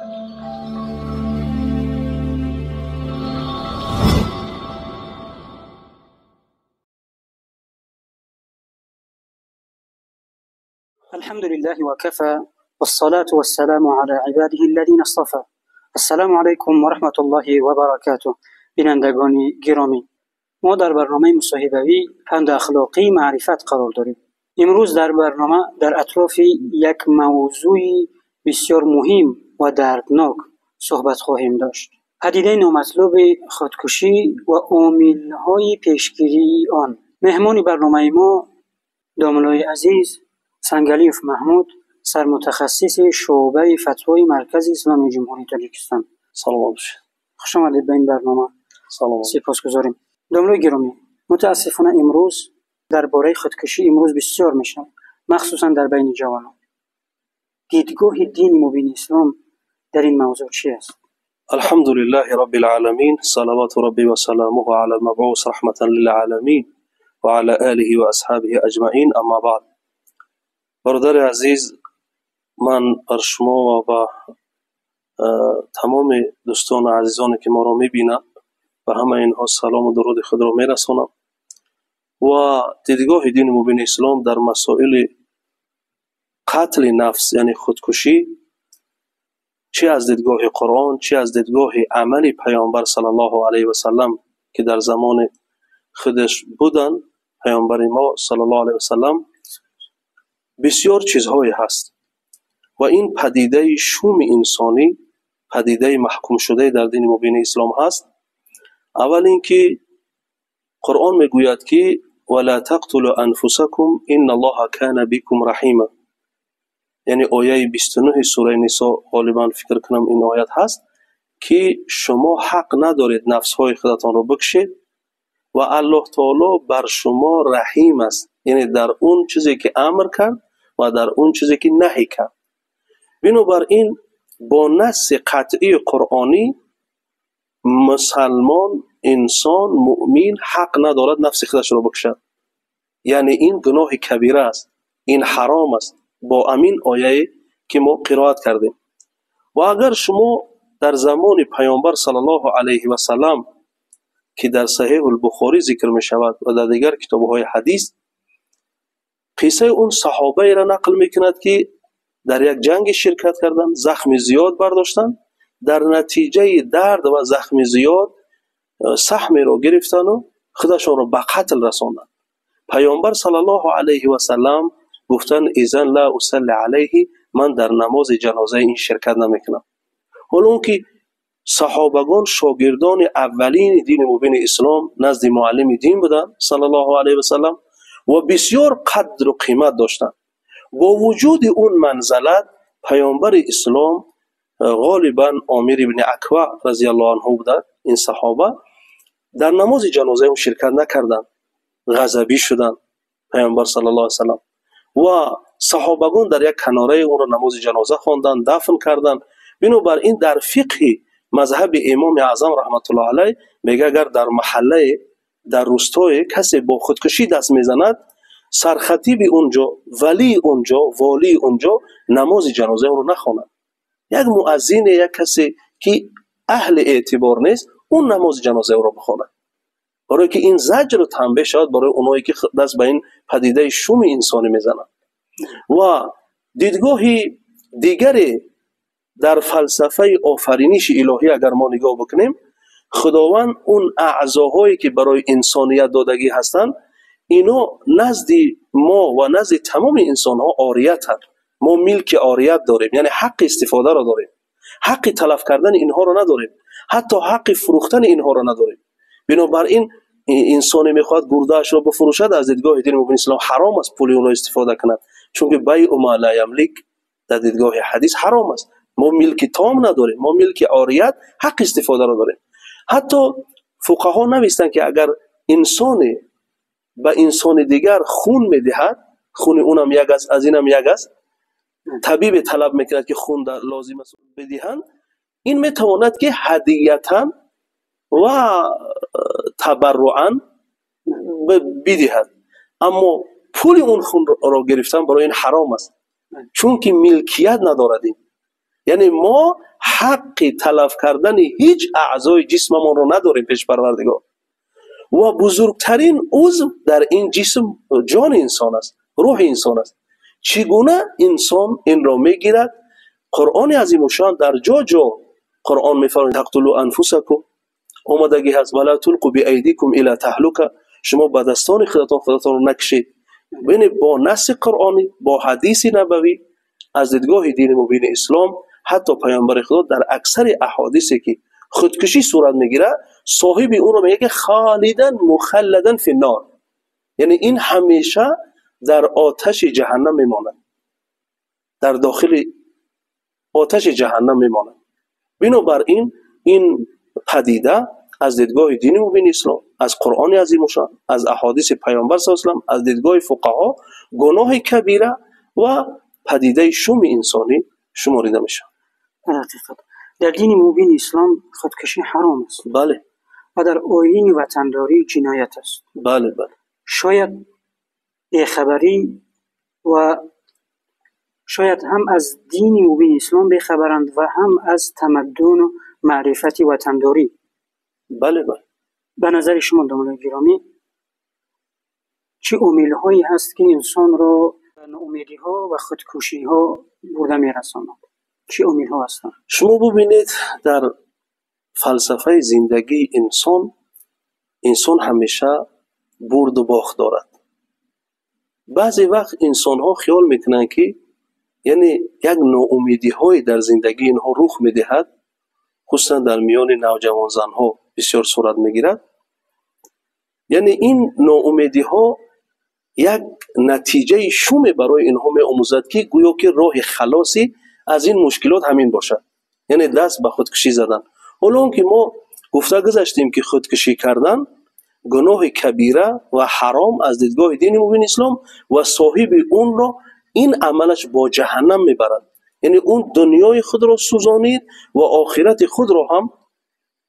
الحمد لله وكفى والصلاة والسلام على عباده الذين اصطفى. السلام علیکم و رحمت الله و برکاته. بینندگان گرامی، ما در برنامه مصاحبه‌ای پند اخلاقی معرفت قرار داریم. امروز در برنامه در اطراف یک موضوع بسیار مهم و دردناک صحبت خواهیم داشت. پدیده نامطلوب خودکشی و عامل‌های پیشگیری آن. مهمان برنامه ما داملای عزیز سنگلیف محمود، سرمتخصص شعبه فتوای مرکز اسلامی جمهوری تاجیکستان. سلام علیکم. خوش آمدید به این برنامه. سلام. سپاسگزاریم. داملای گرامی، متاسفانه امروز درباره خودکشی بسیار میشنویم، مخصوصا در بین جوانان. دیدگاه دین مبین اسلام در این موضوع چی است؟ الحمد لله رب العالمین، صلوات ربی و سلامه علی المبعوث رحمتا للعالمین و علی آله و اصحابه اجمعین. اما بعد، برادر عزیز، من بر شما و با تمام دوستان و عزیزانی که ما را میبینند و همه اینها سلام و درود خود را میرسانم. و دیدگاه دین مبین اسلام در مسائل قتل نفس یعنی خودکشی، چه از دیدگاه قرآن چه از دیدگاه عمل پیامبر صلی الله علیه و سلم که در زمان خودش بودن، پیامبر ما صلی الله علیه و سلم، بسیار چیزهایی هست و این پدیده شوم انسانی، پدیده محکوم شده در دین مبین اسلام هست. اول اینکه قرآن میگوید که ولا تقتلوا انفسکم ان الله کان بكم رحیما، یعنی آیه 29 سوره نساء، غالبا فکر کنم این آیت هست که شما حق ندارید نفسهای خودتان را بکشید و الله تعالی بر شما رحیم است، یعنی در اون چیزی که امر کرد و در اون چیزی که نهی کرد. بنابراین با نص قطعی قرآنی مسلمان، انسان مؤمن حق ندارد نفس خودش را بکشد، یعنی این گناه کبیره است، این حرام است با امین آیه که ما قرائت کردیم. و اگر شما در زمان پیامبر صلی الله علیه و سلم که در صحیح البخاری ذکر می شود و در دیگر کتاب‌های حدیث، قصه اون صحابه را نقل میکند که در یک جنگ شرکت کردند، زخم زیاد برداشتند، در نتیجه درد و زخم زیاد سهم را گرفتند و خودشان را به قتل رساندند. پیامبر صلی الله علیه و سلم گفتند اذن لا اصلی علیه، من در نماز جنازه این شرکت نمیکنم. حالا که صحابگان شاگردان اولین دین مبین اسلام نزد معلم دین بودند صلی الله علیه و سلم و بسیار قدر و قیمت داشتند. با وجود اون منزلت پیامبر اسلام غالبا عامر ابن عکوه رضی الله عنه بودند، این صحابه در نماز جنازه اون شرکت نکردند، غضبی شدند پیامبر صلی الله علیه و سلم و صحابگان در یک کناره اون را نماز جنازه خواندند، دفن کردند. بنابراین در فقه مذهب امام اعظم رحمت الله علیه میگه اگر در محله، در روستای کسی با خودکشی دست میزند، سرخطیب اونجا، ولی اونجا، والی اونجا نماز جنازه اون رو نخواند. یک مؤذن، یک کسی که اهل اعتبار نیست، اون نماز جنازه رو بخواند، برای که این زجر و تنبیه شد برای اونایی که دست به این پدیده شوم انسانی میزنند. و دیدگاه دیگری در فلسفه آفرینش الهی اگر ما نگاه بکنیم، خداوند اون اعضاهایی که برای انسانیت دادگی هستند، اینا نزد ما و نزد تمام انسان ها عاریت هست. ما ملک عاریت داریم، یعنی حق استفاده را داریم، حق تلف کردن اینها را نداریم، حتی حق فروختن اینها را نداریم. بنابراین انسانی میخواد گرده‌اش را بفروشد، از دیدگاه دین مبین اسلام حرام است پول اون را استفاده کند، چون که بیع ما لا یملک در دیدگاه حدیث حرام است. ما ملک تام نداریم، ما ملک عاریت، حق استفاده را داریم. حتی فقها نوشتن که اگر انسان به انسان دیگر خون میدهد، خون اونم یک است، از اینم یک است، طبیب طلب میکند که خون لازم است بدهند، این میتواند که هدیه‌اً و تبرعاً بدهد، اما پول اون خون را گرفتن برای این حرام است، چون که ملکیت ندارد. یعنی ما حق تلف کردن هیچ اعضای جسممون رو نداریم پیش پروردگار. و بزرگترین عضو در این جسم جان انسان است، روح انسان است. چگونه انسان این را میگیرد؟ قرآن عظیم شان در جا جا قرآن میفرماید تقتلوا انفسکم، اومدگی هست ولا تلقوا بایدیکم الی تهلکه، شما با دستان خودتان رو نکشید. ببینید با نص قرآنی با حدیث نبوی از دیدگاه دین مبین اسلام، حتی پیامبر خدا در اکثر احادیثی که خودکشی صورت میگیره صاحب اون رو میگه که خالدن مخلدن فی النار، یعنی این همیشه در آتش جهنم میماند، در داخل آتش جهنم میماند. بنابراین این پدیده از دیدگاه دین مبین اسلام، از قرآن عظیم شان، از احادیث پیامبر صلی الله علیه و آله، از دیدگاه فقها گناه کبیره و پدیده شوم انسانی شماریده میشه. در دین مبین اسلام خودکشی حرام است. بله. و در آیین وطنداری جنایت است. بله بله. شاید بیخبری و شاید هم از دین مبین اسلام بیخبرند و هم از تمدن و معرفت وطنداری. بله بله. به نظر شما دوستان گرامی چه عامل‌هایی هست که انسان را به ناامیدی‌ها و خودکشی‌ها برده می‌رساند؟ چه عامل‌ها هستند؟ شما ببینید در فلسفه زندگی انسان همیشه برد و باخت دارد. بعضی وقت انسان‌ها خیال میکنند که یعنی یک ناامیدی‌های در زندگی اینها رخ می‌دهد، خصوصا در میان نوجوان زن‌ها بسیار صورت می‌گیرد. یعنی این ناامیدی‌ها یک نتیجه شوم برای اینها می‌آموزد که گویا که راه خلاصی از این مشکلات همین باشد، یعنی دست به خودکشی زدن. حالا که ما گفته گذاشتیم که خودکشی کردن گناه کبیره و حرام از دیدگاه دین مبین اسلام و صاحب اون را این عملش با جهنم میبرد، یعنی اون دنیای خود را سوزانید و آخرت خود را هم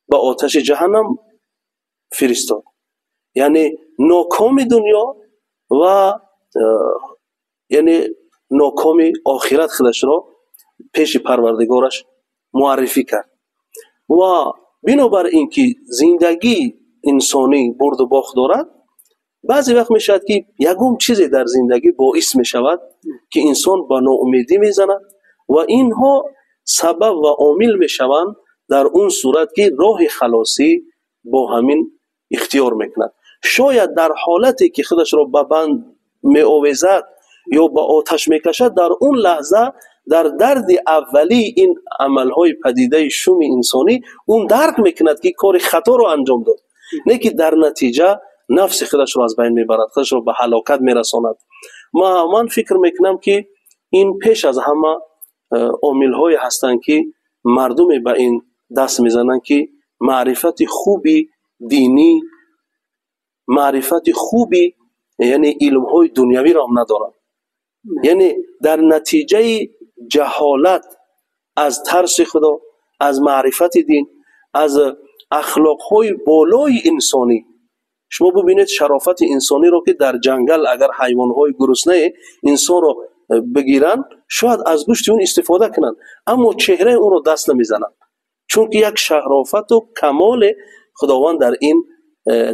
به آتش جهنم فرستاد. یعنی ناکام دنیا و یعنی ناکام آخرت خودش را پیش پروردگارش معرفی کرد. و بنابر اینکه زندگی انسانی برد و باخت دارد، بعضی وقت میشود که یگم چیزی در زندگی باعث میشود که انسان با ناامیدی میزند و اینها سبب و عامل میشوند در اون صورت که راه خلاصی با همین اختیار میکند. شاید در حالتی که خودش را به بند میآویزد یا به آتش میکشد، در اون لحظه در درد اولی این عملهای پدیده شوم انسانی اون درک میکند که کار خطا رو انجام داد، نه که در نتیجه نفس خودش رو از بین میبرد، خودش رو به هلاکت میرساند. من فکر میکنم که این پیش از همه عامل‌های هستند که مردم به این دست میزنند که معرفت خوبی دینی، معرفت خوبی یعنی علم‌های دنیوی را هم ندارند. یعنی در نتیجه جهالت از ترس خدا، از معرفت دین، از اخلاق‌های بالای انسانی. شما ببینید شرافت انسانی را که در جنگل اگر حیوان‌های گرسنه انسان را بگیرن شاید از گوشت اون استفاده کنند، اما چهره اون را دست نمیزنند، چون که یک شرافت و کمال خداوند در این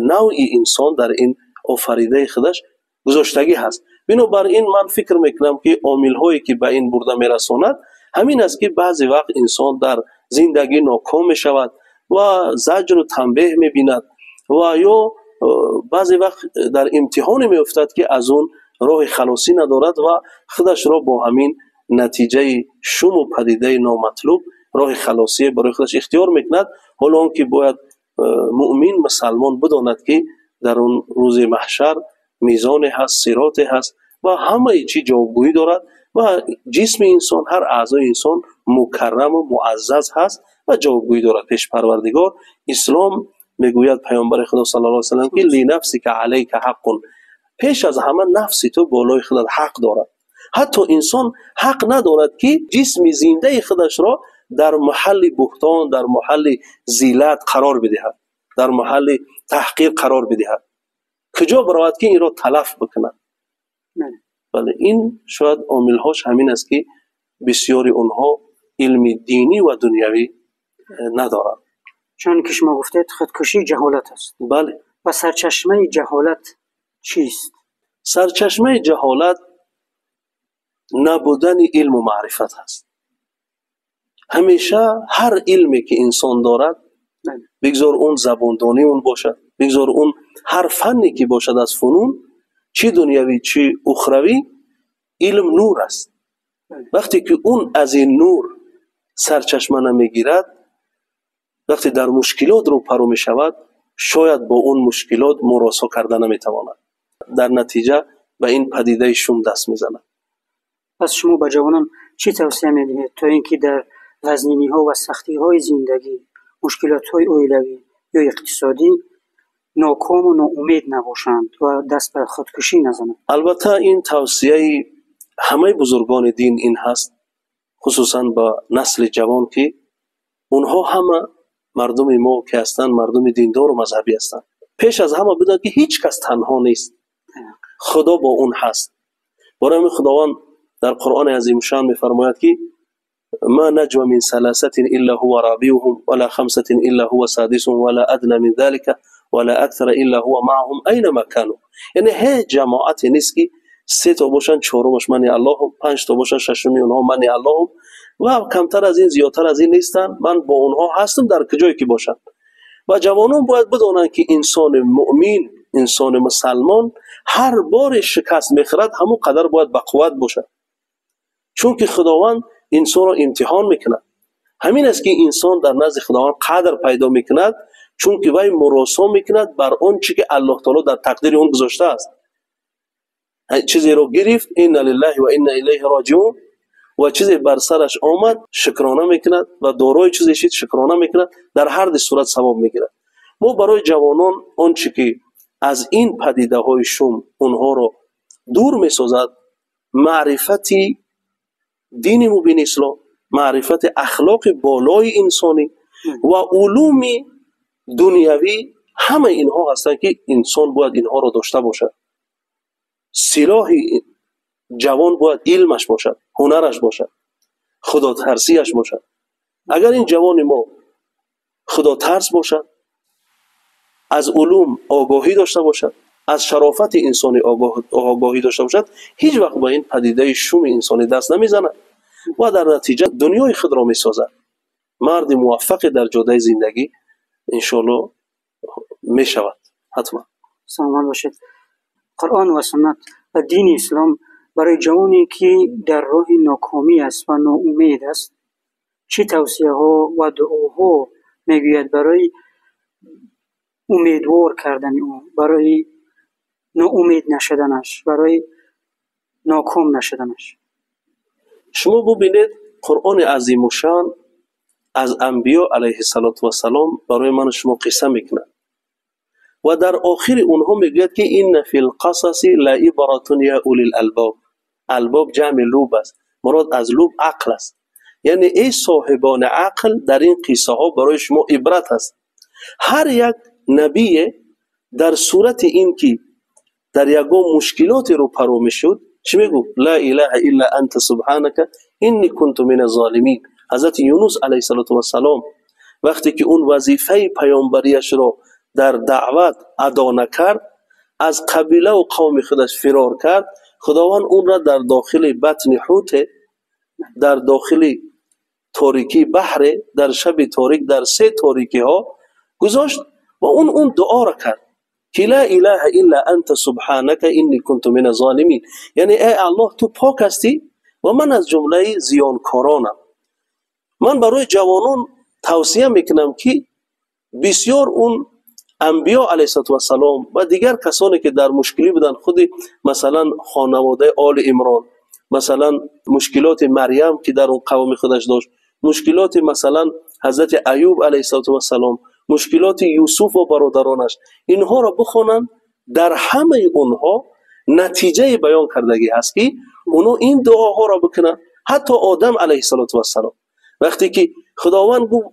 نوع انسان، در این آفریده خودش گذاشتگی هست. بنابراین من فکر میکنم که عامل‌هایی که به این برده میرساند همین است که بعضی وقت انسان در زندگی ناکام میشود و زجر و تنبیه میبیند و یا بعضی وقت در امتحان میافتد که از اون راه خلاصی ندارد و خودش را با همین نتیجه شوم و پدیده نامطلوب راه خلاصی برای خودش اختیار میکند. حالا اون که باید مؤمن مسلمان بداند که در اون روز محشر میزان هست، صراط هست و همه چی جوابگویی دارد و جسم انسان، هر اعضای انسان مکرم و معزز هست و جوابگویی دارد پیش پروردگار. اسلام میگوید پیامبر خدا صلی الله علیه و سلم که لنفسک علیک حق، پیش از همه نفس تو بالای خودت حق دارد. حتی انسان حق ندارد که جسم زنده خودش را در محل بهتان، در محل ذلت قرار بدهد، در محل تحقیر قرار بدهد. کجا برود که این را تلف بکند؟ بله، این شاید عامل‌هاش همین است که بسیاری اونها علم دینی و دنیوی ندارند. چون که شما گفتید خودکشی جهالت است. بله. و سرچشمه جهالت چیست؟ سرچشمه جهالت نبودن علم و معرفت است. همیشه هر علمی که انسان دارد، بگذار اون زباندانی اون باشد، بگذار اون هر فنی که باشد از فنون، چی دنیوی چی اخروی، علم نور است. وقتی که اون از این نور سرچشمه نمیگیرد، وقتی در مشکلات رو پرو می شود، شاید با اون مشکلات مراسا کرده نمیتواند. در نتیجه به این پدیده شوم دست میزند. پس شما به جوانان چی توصیه میدهید تا اینکه در وزنینی ها و سختی های زندگی، مشکلات های اولیوی یا اقتصادی ناکام و ناامید نباشند و دست به خودکشی نزنند؟ البته این توصیه همه بزرگان دین این هست، خصوصا با نسل جوان، که اونها همه مردم ما که هستند مردم دیندار و مذهبی هستند. پیش از همه بدان که هیچ کس تنها نیست، خدا با اون هست. برای همین خداوند در قرآن عظیم شان می‌فرماید که ما نجوا من ثلاثه الا هو رابعهم ولا خمسه الا هو سادسهم ولا ادنى من ذلك ولا اكثر الا هو معهم اينما كانوا. یعنی هیچ جماعتی نیست که سه تا باشن چهارمش من اللهم، پنج تا باشن ششمی اونها من اللهم، و کمتر از این زیادتر از این نیستن، من با اونها هستم در کجایی که باشن. و جوانان باید بدونن که انسان مؤمن، انسان مسلمان هر بار شکست میخورد همون قدر باید با قوت باشه، چون که خداوند انسان را امتحان میکنه. همین است که انسان در نزد خداوند قدر پیدا میکند، چون که وی مراسا میکند بر آن چیزی که الله تعالی در تقدیر اون گذاشته است. چیزی رو گرفت انا لله و انا الیه راجعون، و چیزی بر سرش آمد شکرانه میکند و دارای چیزی شد شکرانه میکند، در هر دو صورت ثواب میگیرد. ما برای جوانان آنچه که از این پدیده های شوم اونها رو دور میسازد، معرفتی دین مبین اسلام، معرفت اخلاق بالای انسانی و علوم دنیوی، همه اینها هستند که انسان باید اینها رو داشته باشد. سلاح جوان باید علمش باشد، هنرش باشد، خدا ترسیش باشد. اگر این جوان ما خدا ترس باشد، از علوم آگاهی داشته باشد، از شرافت انسانی آگاهی داشته باشد، هیچ وقت با این پدیده شوم انسانی دست نمیزند و در نتیجه دنیای خود را میسازد. مرد موفق در جاده زندگی انشالله میشود. حتما سلام باشید. قرآن و سنت و دین اسلام برای جوانی که در راه ناکامی است و ناامید است چه توصیه ها و دعاها میگوید برای امیدوار کردن او، برای ناامید نشدنش، برای ناکام نشدنش؟ شما ببینید قرآن عظیم و شان از انبیا علیه السلام برای من شما قصه میکنه و در آخر اونها میگوید که این فی القصص لعبرة یا اولی الالباب. الباب جمع لوب است، مراد از لوب عقل است. یعنی ای صاحبان عقل در این قصه ها برای شما عبرت است. هر یک نبی در صورت این که در یگام مشکلات رو پرو میشد چی میگو؟ لا اله الا انت سبحانك انی کنت من الظالمین. حضرت یونس علیه السلام وقتی که اون وظیفه پیامبریش رو در دعوت ادا نکرد، از قبیله و قوم خودش فرار کرد، خداوند اون را در داخل بطن حوت، در داخل تاریکی بحر، در شب تاریک، در سه تاریکی ها گذاشت و اون دعا را کرد که لا اله الا انت سبحانك انی کنت من الظالمین. یعنی ای الله تو پاک هستی و من از جمله زیانکارانم. من برای جوانان توصیه میکنم که بسیار اون انبیا علیه السلام و دیگر کسانی که در مشکلی بودن، خود مثلا خانواده آل عمران، مثلا مشکلات مریم که در اون قوم خودش داشت، مشکلات مثلا حضرت ایوب علیه السلام، مشکلات یوسف و برادرانش، اینها را بخونن. در همه اونها نتیجه بیان کردگی هست که اونو این دعاها را بکنن. حتی آدم علیه السلام وقتی که خداوند گفت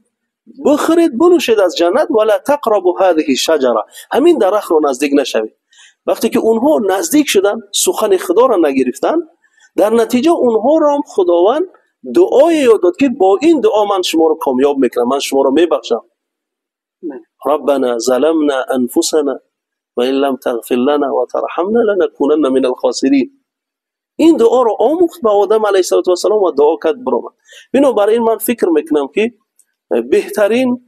بخورید بنوشید از جنت ولا تقربوا هذه الشجره، همین درخت رو نزدیک نشوید، وقتی که اونها نزدیک شدن سخن خدا را نگرفتن، در نتیجه اونها را هم خداوند دعای یاد داد که با این دعا من شما رو کامیاب میکنم، من شما رو میبخشم. ربنا ظلمنا انفسنا و ان لم تغفر لنا و ترحمنا لنكونن من الخاسرین. این دعا رو آموخت به آدم علیه السلام و دعا کرد برآمد. بنابراین من فکر میکنم که بهترین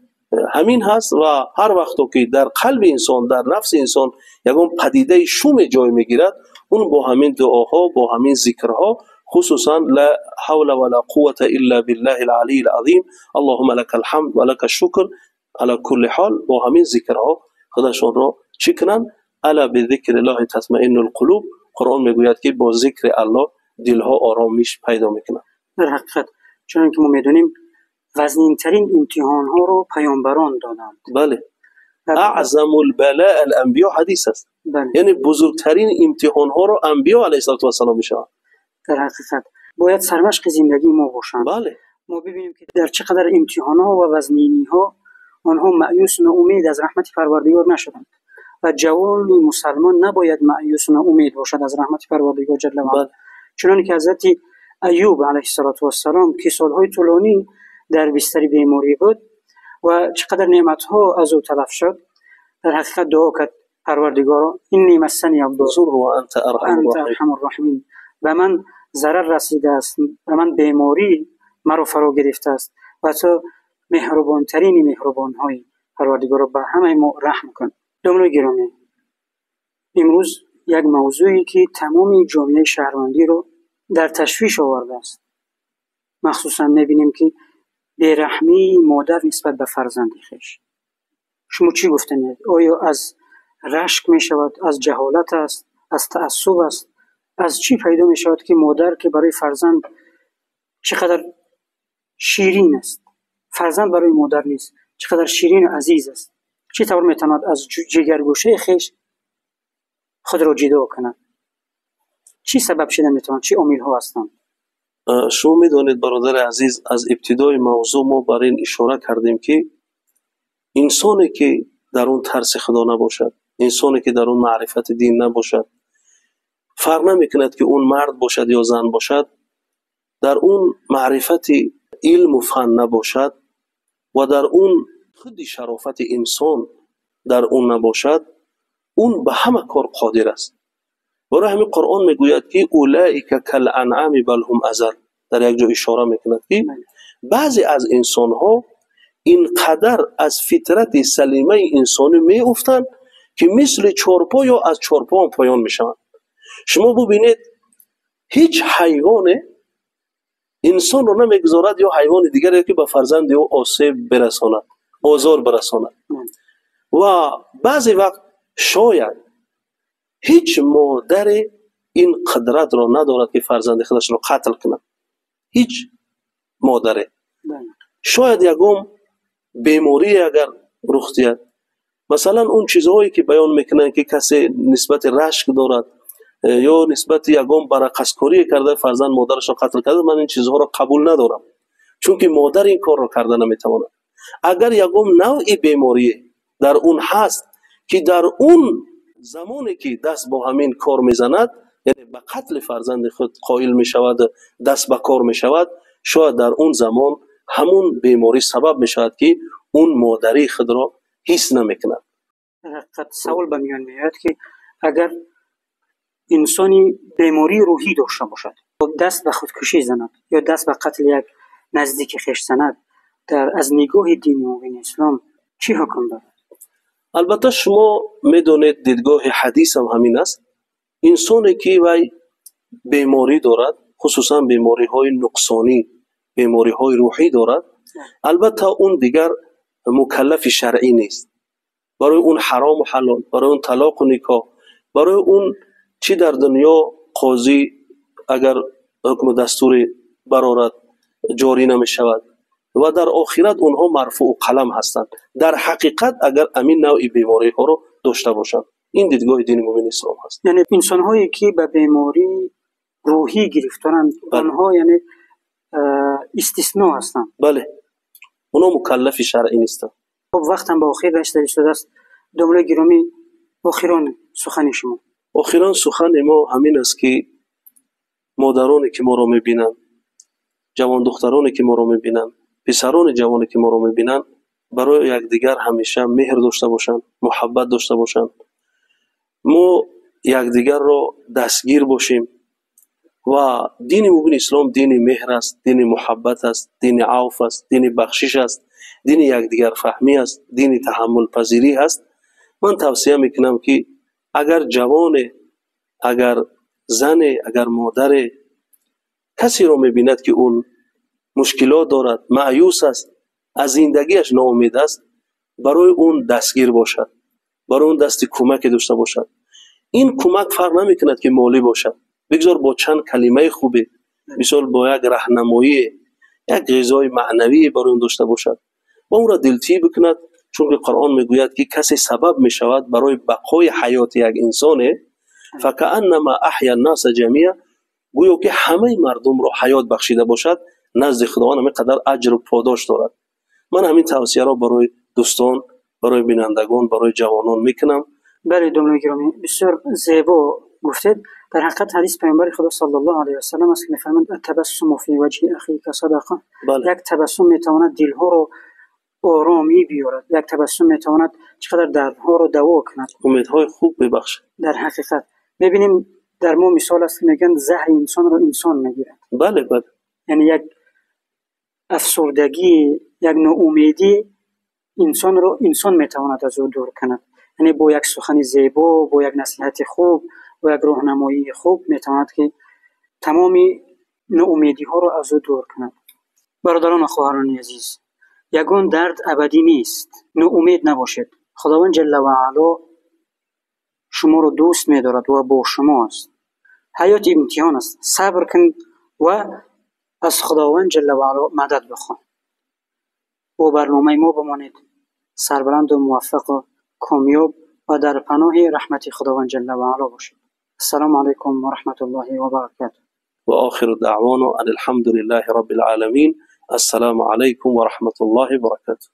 همین هست و هر وقت که در قلب انسان، در نفس انسان یگان پدیده شوم جای میگیرد، اون با همین دعاها، با همین ذکرها، خصوصا لا حول ولا قوة الا بالله العلی العظیم اللهم لك الحمد و لك الشکر على كل حال، با همین ذکرها خودشون را چی کنن؟ الا بذکر الله تطمئن القلوب. قرآن میگوید که با ذکر الله دلها آرامش پیدا میکنن. در حقیقت چون که ما میدونیم وزنین ترین امتحان ها رو پیامبران دادند. بله، اعظم البلاء الانبیاء حدیث است. بله. یعنی بزرگترین امتحان ها رو انبیا علیه السلام میشوند. در حقیقت باید سرمشق زندگی ما باشند. بله. ما ببینیم که در چقدر امتحان ها و وزنینی ها آنها مایوس و امید از رحمت پروردگار نشدند و جوان مسلمان نباید مایوس و امید باشد از رحمت پروردگار جل و علا. چنانکه که حضرت ایوب علیه السلام که سالهای طولانی در بستر بیماری بود و چقدر نعمت ها از او تلف شد، در حقیقت دعا کرد پروردگارا اینی مسنی الضر و انت ارحم الراحمین، به من ضرر رسیده است، به من بیماری مرا فرا گرفته است و تو مهربان ترین مهربان های پروردگارا به همه ما رحم کن. دوستان گرامی، امروز یک موضوعی که تمام جامعه شهروندی رو در تشویش آورده است. مخصوصا می‌بینیم که بیرحمی مادر نسبت به فرزند خویش. شما چی گفتنید؟ آیا از رشک می شود، از جهالت است، از تعصب است، از چی پیدا می شود که مادر که برای فرزند چقدر شیرین است، فرزند برای مادر نیست چقدر شیرین و عزیز است، چی طور می تواند از جگرگوشه خویش خود را جدا کند؟ چی سبب شده می تواند؟ چی عامل ها هستند؟ شما میدونید برادر عزیز، از ابتدای موضوع ما بر این اشاره کردیم که انسانی که در اون ترس خدا نباشد، انسانی که در اون معرفت دین نباشد، فرق نمیکند که اون مرد باشد یا زن باشد، در اون معرفت علم و فن نباشد و در اون خود شرافت انسان در اون نباشد، اون به همه کار قادر است. برای همین قرآن میگوید که اولئک کالانعام بل هم اضل. در یک جا اشاره میکند که بعضی از انسان ها اینقدر از فطرت سلیمه انسانی میافتند که مثل چارپا یا از چارپا هم پایان میشوند. شما ببینید هیچ حیوان انسان رو نمیگذارد یا حیوان دیگری که به فرزند او آسیب برساند، آزار برساند. و بعضی وقت شاید هیچ مادر این قدرت را ندارد که فرزند خودش را قتل کند. هیچ مادر. شاید یکم بیماری اگر رخ دهد، مثلا اون چیزهایی که بیان میکنن که کسی نسبت رشک دارد یا نسبت یکم برقصکاری کرده فرزند مادرش را قتل کرده، من این چیزها را قبول ندارم، چون که مادر این کار را کرده نمیتواند. اگر یکم نوعی بیماری در اون هست که در اون زمانی که دست با همین کار میزند، یعنی به قتل فرزند خود قائل میشود، دست به کار میشود، شاید در اون زمان همون بیماری سبب میشود که اون مادری خود را حس نمیکند. حقیقت سوال به میان میاد که اگر انسانی بیماری روحی داشته باشد، دست به خودکشی زند یا دست به قتل یک نزدیک خویش زند، در از نگاه دین مبین اسلام چی حکم دارد؟ البته شما میدونید دیدگاه حدیث هم همین است. انسانی که وی بیماری دارد، خصوصا بیماری های نقصانی، بیماری های روحی دارد، البته اون دیگر مکلف شرعی نیست. برای اون حرام و حلال، برای اون طلاق و نکاح، برای اون چی در دنیا قاضی اگر حکم دستور برارد جاری نمی شود و در آخرت اونها مرفوع قلم هستند. در حقیقت اگر امین نوعی بیماری ها رو داشته باشند، این دیدگاه دین مبین اسلام هست. یعنی انسان هایی که به بیماری روحی گرفتارند، آنها یعنی استثناء هستند. بله، اونها مکلف شرعی نیستند. خب وقتم به آخر رسیده شده است. دوستان گرامی، آخران سخن شما. آخران سخن ما همین است که مادرانی که ما را میبینند جوان دخترانی که ما رو میبینن، پسران جوانی که ما رو میبینن، برای یکدیگر همیشه مهر داشته باشند، محبت داشته باشند. ما یکدیگر رو دستگیر باشیم و دین مبین اسلام دین مهر است، دین محبت است، دین عفو است، دین بخشش است، دین یکدیگر فهمی است، دین تحمل پذیری است. من توصیه میکنم که اگر جوان، اگر زن، اگر مادر کسی رو میبیند که اون مشکلات دارد، مایوس است، از زندگیش ناامید است، برای اون دستگیر باشد، برای اون دست کمک داشته باشد. این کمک فرق نمیکند که مالی باشد، بگذار با چند کلمه خوبی، مثال با یک راهنمایی، یک غذای معنوی برای اون داشته باشد و اون را دلتی بکند، چون که قرآن میگوید که کسی سبب میشود برای بقای حیات یک انسان، فکأنما احیا الناس جمیعا، گویا که همه مردم را حیات بخشیده باشد، نزد خداوند همینقدر اجر و پاداش دارد. من همین توصیه را برای دوستان، برای بینندگان، برای جوانان میکنم. بله دوستان گرامی، بسیار زیبا گفتید. در حقیقت حدیث پیامبر خدا صلی الله علیه و سلم است که میفرمایند التبسم فی وجه اخیک صدقه. بله. یک تبسم میتواند دلها رو آرامی بیارد، یک تبسم میتواند چقدر دردها رو دوا کند، امیدهای خوب ببخشد. در حقیقت میبینیم در ما مثال است که میگن زهر انسان رو انسان میگیرد. بله بله. یعنی یک افسردگی، یک ناامیدی انسان رو انسان میتواند از او دور کند. یعنی با یک سخن زیبا، با یک نصیحت خوب، با یک راهنمایی خوب میتواند که تمام ناامیدی ها رو از او دور کند. برادران و خواهران عزیز، یگان درد ابدی نیست، ناامید نباشید. خداوند جل و علا شما رو دوست می‌دارد و با شما است. حیات امتحان است، صبر کن و از خداوند جل و علا مدد بخواه. با برنامه ما بمانید، سربلند و موفق و کامیاب و در پناه رحمت خداوند جل و علا باشید. السلام علیکم و رحمت الله و برکاته. و آخر دعوانا ان الحمد لله رب العالمین. السلام علیکم و رحمت الله و برکاته.